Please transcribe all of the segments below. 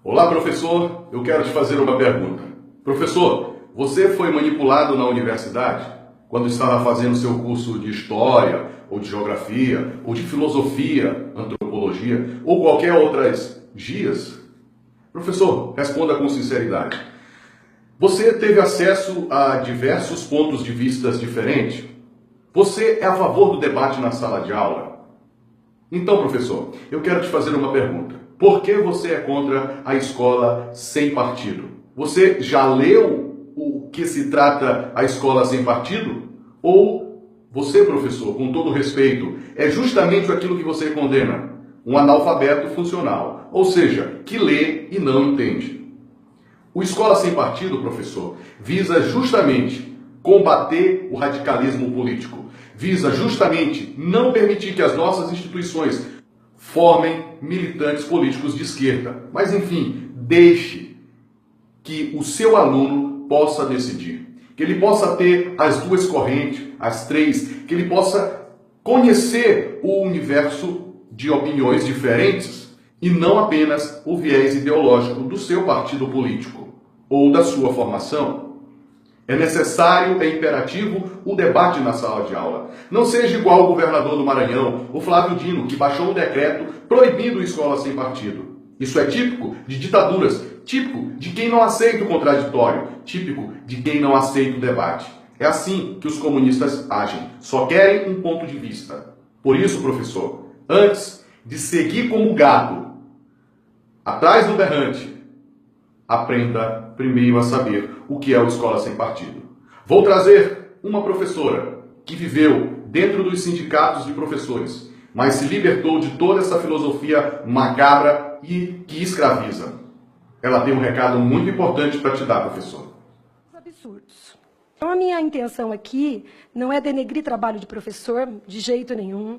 Olá, professor. Eu quero te fazer uma pergunta. Professor, você foi manipulado na universidade quando estava fazendo seu curso de História, ou de Geografia, ou de Filosofia, Antropologia, ou qualquer outras GIAs? Professor, responda com sinceridade. Você teve acesso a diversos pontos de vista diferentes? Você é a favor do debate na sala de aula? Então, professor, eu quero te fazer uma pergunta. Por que você é contra a escola sem partido? Você já leu o que se trata a escola sem partido? Ou você, professor, com todo respeito, é justamente aquilo que você condena? Um analfabeto funcional, ou seja, que lê e não entende. O Escola Sem Partido, professor, visa justamente combater o radicalismo político. Visa justamente não permitir que as nossas instituições formem militantes políticos de esquerda. Mas, enfim, deixe que o seu aluno possa decidir. Que ele possa ter as duas correntes, as três, que ele possa conhecer o universo de opiniões diferentes e não apenas o viés ideológico do seu partido político ou da sua formação. É necessário, é imperativo o debate na sala de aula. Não seja igual o governador do Maranhão, o Flávio Dino, que baixou um decreto proibindo escola sem partido. Isso é típico de ditaduras, típico de quem não aceita o contraditório, típico de quem não aceita o debate. É assim que os comunistas agem, só querem um ponto de vista. Por isso, professor, antes de seguir como gado atrás do berrante, aprenda primeiro a saber o que é o Escola Sem Partido. Vou trazer uma professora que viveu dentro dos sindicatos de professores, mas se libertou de toda essa filosofia macabra e que escraviza. Ela tem um recado muito importante para te dar, professor. Absurdos. Então, a minha intenção aqui não é denegrir trabalho de professor, de jeito nenhum,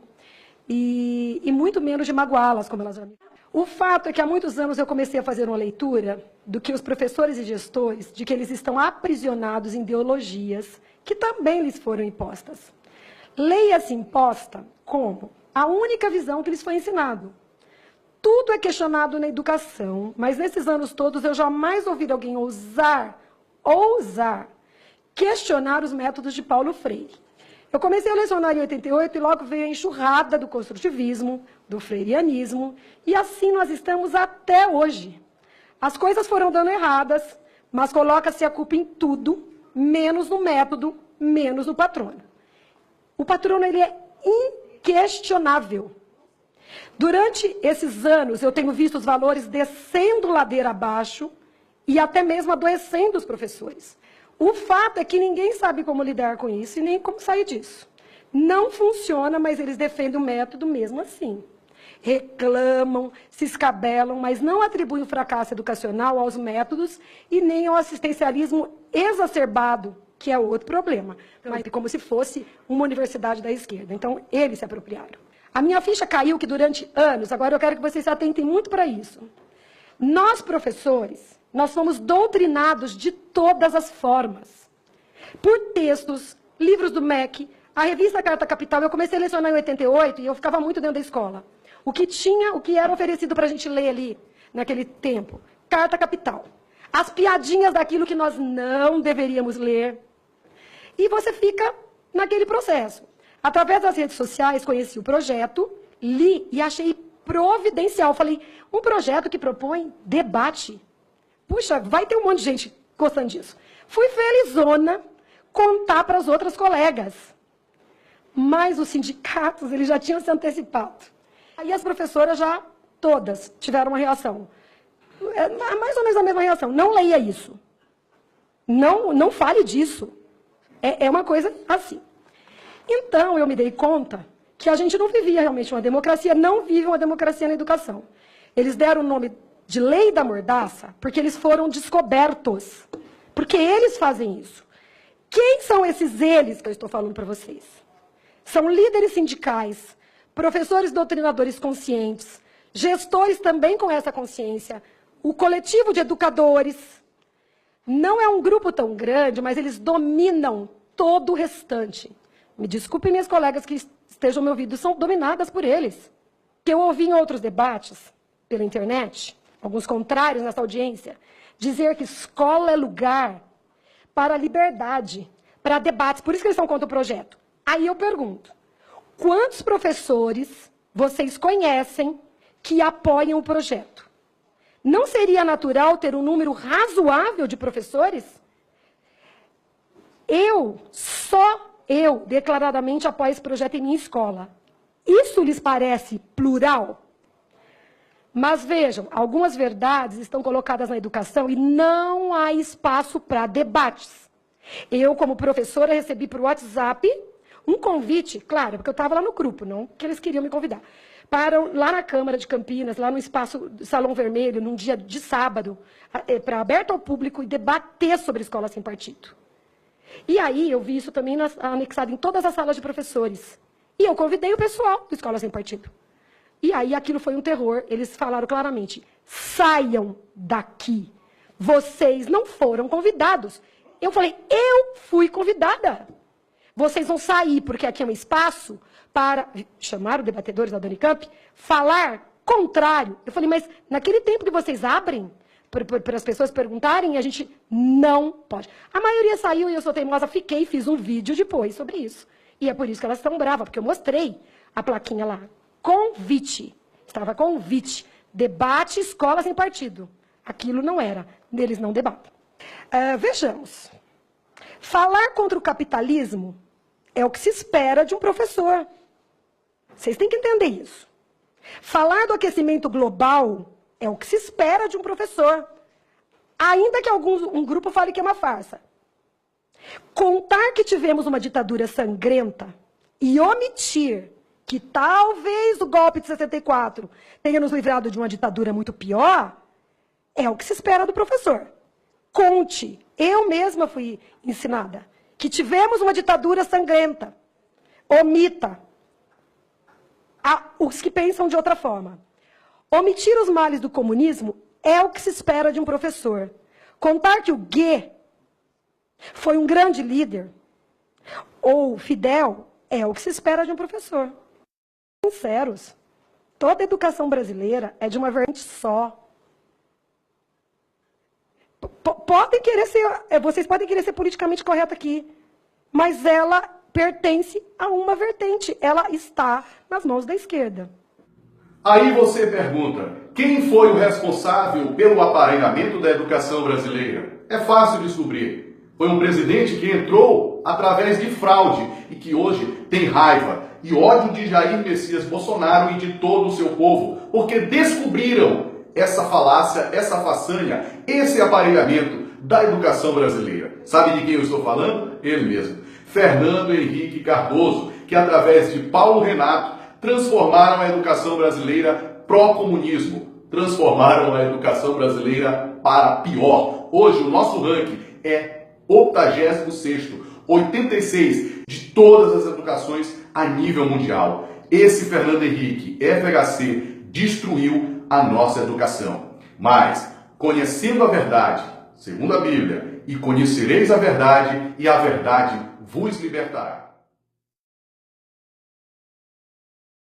e muito menos de magoá-las, como elas já me... O fato é que há muitos anos eu comecei a fazer uma leitura do que os professores e gestores, de que eles estão aprisionados em ideologias que também lhes foram impostas. Leia-se imposta como a única visão que lhes foi ensinado. Tudo é questionado na educação, mas nesses anos todos eu jamais ouvi alguém ousar questionar os métodos de Paulo Freire. Eu comecei a lecionar em 88 e logo veio a enxurrada do construtivismo, do freirianismo, e assim nós estamos até hoje. As coisas foram dando erradas, mas coloca-se a culpa em tudo, menos no método, menos no patrono. O patrono, ele é inquestionável. Durante esses anos, eu tenho visto os valores descendo ladeira abaixo e até mesmo adoecendo os professores. O fato é que ninguém sabe como lidar com isso e nem como sair disso. Não funciona, mas eles defendem o método mesmo assim. Reclamam, se escabelam, mas não atribuem o fracasso educacional aos métodos e nem ao assistencialismo exacerbado, que é outro problema, mas como se fosse uma universidade da esquerda. Então, eles se apropriaram. A minha ficha caiu que durante anos, agora eu quero que vocês se atentem muito para isso. Nós, professores, nós fomos doutrinados de todas as formas. Por textos, livros do MEC, a revista Carta Capital, eu comecei a lecionar em 88 e eu ficava muito dentro da escola. O que era oferecido para a gente ler ali, naquele tempo? Carta Capital. As piadinhas daquilo que nós não deveríamos ler. E você fica naquele processo. Através das redes sociais, conheci o projeto, li e achei providencial. Falei, um projeto que propõe debate. Puxa, vai ter um monte de gente gostando disso. Fui felizona contar para as outras colegas. Mas os sindicatos, eles já tinham se antecipado. Aí as professoras já, todas, tiveram uma reação. Mais ou menos a mesma reação. Não leia isso. Não fale disso. É uma coisa assim. Então, eu me dei conta que a gente não vivia realmente uma democracia, não vive uma democracia na educação. Eles deram o nome de lei da mordaça porque eles foram descobertos. Porque eles fazem isso. Quem são esses eles que eu estou falando para vocês? São líderes sindicais, professores doutrinadores conscientes, gestores também com essa consciência, o coletivo de educadores. Não é um grupo tão grande, mas eles dominam todo o restante. Me desculpem minhas colegas que estejam me ouvindo, são dominadas por eles. Que eu ouvi em outros debates, pela internet, alguns contrários nessa audiência, dizer que escola é lugar para liberdade, para debates. Por isso que eles estão contra o projeto. Aí eu pergunto, quantos professores vocês conhecem que apoiam o projeto? Não seria natural ter um número razoável de professores? Só eu, declaradamente apoio esse projeto em minha escola. Isso lhes parece plural? Mas vejam, algumas verdades estão colocadas na educação e não há espaço para debates. Eu, como professora, recebi por WhatsApp um convite, claro, porque eu estava lá no grupo, não que eles queriam me convidar, para lá na Câmara de Campinas, lá no espaço do Salão Vermelho, num dia de sábado, para aberto ao público e debater sobre escola sem partido. E aí eu vi isso também anexado em todas as salas de professores. E eu convidei o pessoal do Escola Sem Partido. E aí aquilo foi um terror. Eles falaram claramente, saiam daqui. Vocês não foram convidados. Eu falei, eu fui convidada. Vocês vão sair, porque aqui é um espaço para, chamar os debatedores da Unicamp, falar contrário. Eu falei, mas naquele tempo que vocês abrem, para as pessoas perguntarem, a gente não pode. A maioria saiu e eu sou teimosa, fiquei e fiz um vídeo depois sobre isso. E é por isso que elas estão bravas, porque eu mostrei a plaquinha lá. Convite. Estava convite. Debate escola sem partido. Aquilo não era. Eles não debatem. Vejamos. Falar contra o capitalismo é o que se espera de um professor. Vocês têm que entender isso. Falar do aquecimento global é o que se espera de um professor. Ainda que um grupo fale que é uma farsa. Contar que tivemos uma ditadura sangrenta e omitir que talvez o golpe de 64 tenha nos livrado de uma ditadura muito pior, é o que se espera do professor. Conte, eu mesma fui ensinada, que tivemos uma ditadura sangrenta. Omita os que pensam de outra forma. Omitir os males do comunismo é o que se espera de um professor. Contar que o Gué foi um grande líder, ou Fidel, é o que se espera de um professor. Sinceros, toda a educação brasileira é de uma vertente só. Vocês podem querer ser politicamente correto aqui, mas ela pertence a uma vertente, ela está nas mãos da esquerda. Aí você pergunta, quem foi o responsável pelo aparelhamento da educação brasileira? É fácil descobrir. Foi um presidente que entrou através de fraude e que hoje tem raiva e ódio de Jair Messias Bolsonaro e de todo o seu povo, porque descobriram essa falácia, essa façanha, esse aparelhamento da educação brasileira. Sabe de quem eu estou falando? Ele mesmo, Fernando Henrique Cardoso, que através de Paulo Renato transformaram a educação brasileira pró-comunismo, transformaram a educação brasileira para pior. Hoje o nosso ranking é 86º, 86 de todas as educações a nível mundial. Esse Fernando Henrique, FHC, destruiu a nossa educação. Mas, conhecendo a verdade, segundo a Bíblia, e conhecereis a verdade vos libertará.